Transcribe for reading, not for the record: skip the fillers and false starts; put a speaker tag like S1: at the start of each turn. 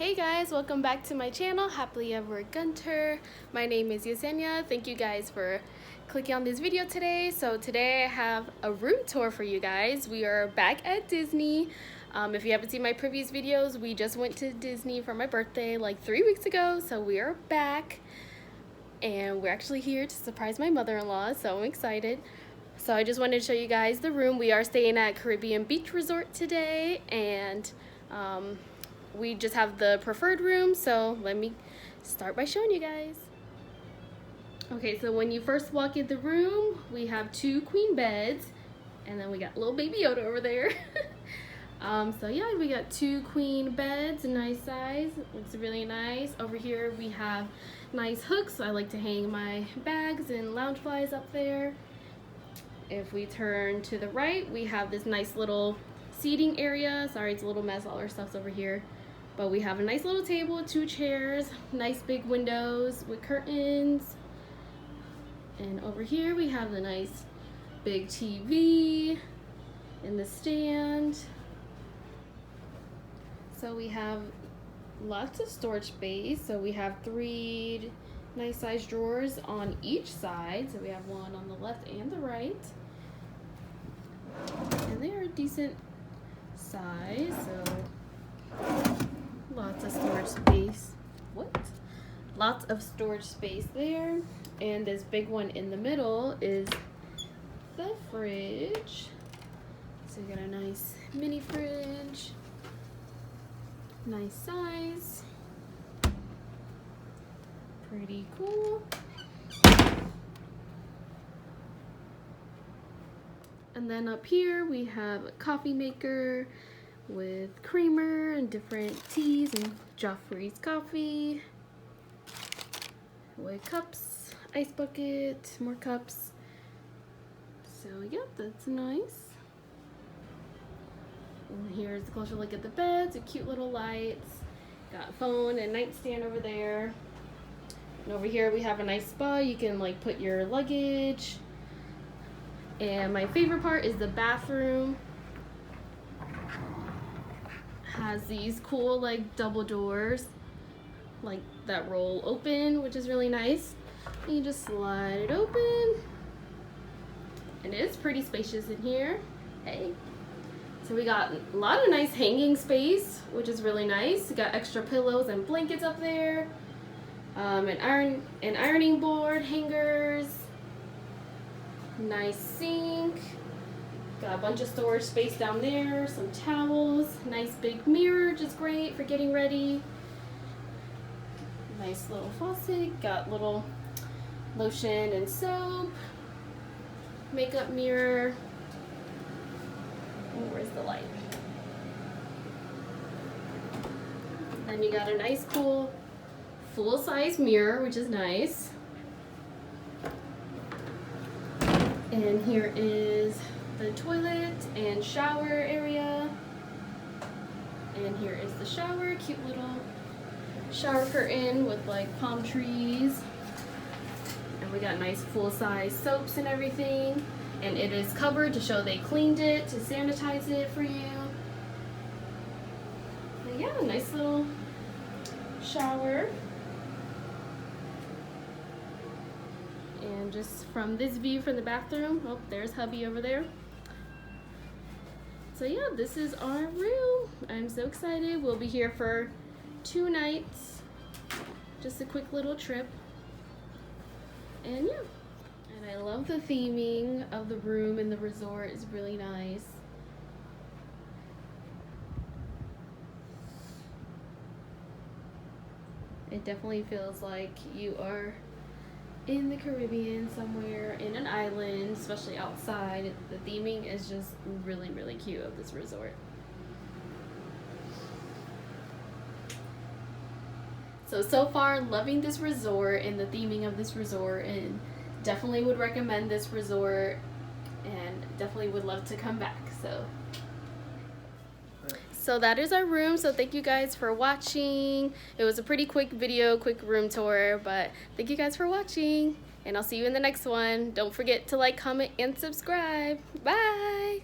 S1: Hey guys, welcome back to my channel, Happily Ever Gunter. My name is Yesenia. Thank you guys for clicking on this video today. So today I have a room tour for you guys. We are back at Disney. If you haven't seen my previous videos, we just went to Disney for my birthday like 3 weeks ago. So we are back and we're actually here to surprise my mother-in-law, so I'm excited. So I just wanted to show you guys the room. We are staying at Caribbean Beach Resort today, and we just have the preferred room, so let me start by showing you guys. Okay, so when you first walk in the room, we have 2 queen beds, and then we got little baby Yoda over there. So yeah, we got 2 queen beds, nice size, looks really nice. Over here we have nice hooks. I like to hang my bags and lounge flies up there. If we turn to the right, we have this nice little seating area. Sorry, it's a little mess, all our stuff's over here. But we have a nice little table, 2 chairs, nice big windows with curtains. And over here we have the nice big TV in the stand. So we have lots of storage space. So we have 3 nice sized drawers on each side. So we have one on the left and the right. And they are decent size, so lots of storage space. Lots of storage space there. And this big one in the middle is the fridge. So you got a nice mini fridge. Nice size. Pretty cool. And then up here we have a coffee maker with creamer and different teas and Joffrey's coffee with cups, ice bucket, more cups. So yeah, that's nice. And here's a closer look at the beds, cute little lights. Got a phone and nightstand over there. And over here we have a nice spa. You can like put your luggage. And my favorite part is the bathroom. Has these cool like double doors like that roll open, which is really nice. And you just slide it open. And it is pretty spacious in here. Hey. So we got a lot of nice hanging space, which is really nice. We got extra pillows and blankets up there. An ironing board, hangers. Nice sink. Got a bunch of storage space down there, some towels, nice big mirror, which is great for getting ready. Nice little faucet, got little lotion and soap, makeup mirror. Oh, where's the light? And you got a nice cool full-size mirror, which is nice. And here is the toilet and shower area. And here is the shower, cute little shower curtain with like palm trees. And we got nice full-size soaps and everything. And it is covered to show they cleaned it, to sanitize it for you. But yeah, nice little shower. And just from this view from the bathroom, oh, there's hubby over there. So yeah, this is our room. I'm so excited. We'll be here for 2 nights. Just a quick little trip. And yeah. And I love the theming of the room in the resort. It's really nice. It definitely feels like you are in the Caribbean somewhere, in an island, especially outside. The theming is just really, really cute of this resort. So far, loving this resort and the theming of this resort, and definitely would recommend this resort and definitely would love to come back. So that is our room. So thank you guys for watching. It was a pretty quick video, quick room tour, but thank you guys for watching, and I'll see you in the next one. Don't forget to like, comment, and subscribe. Bye.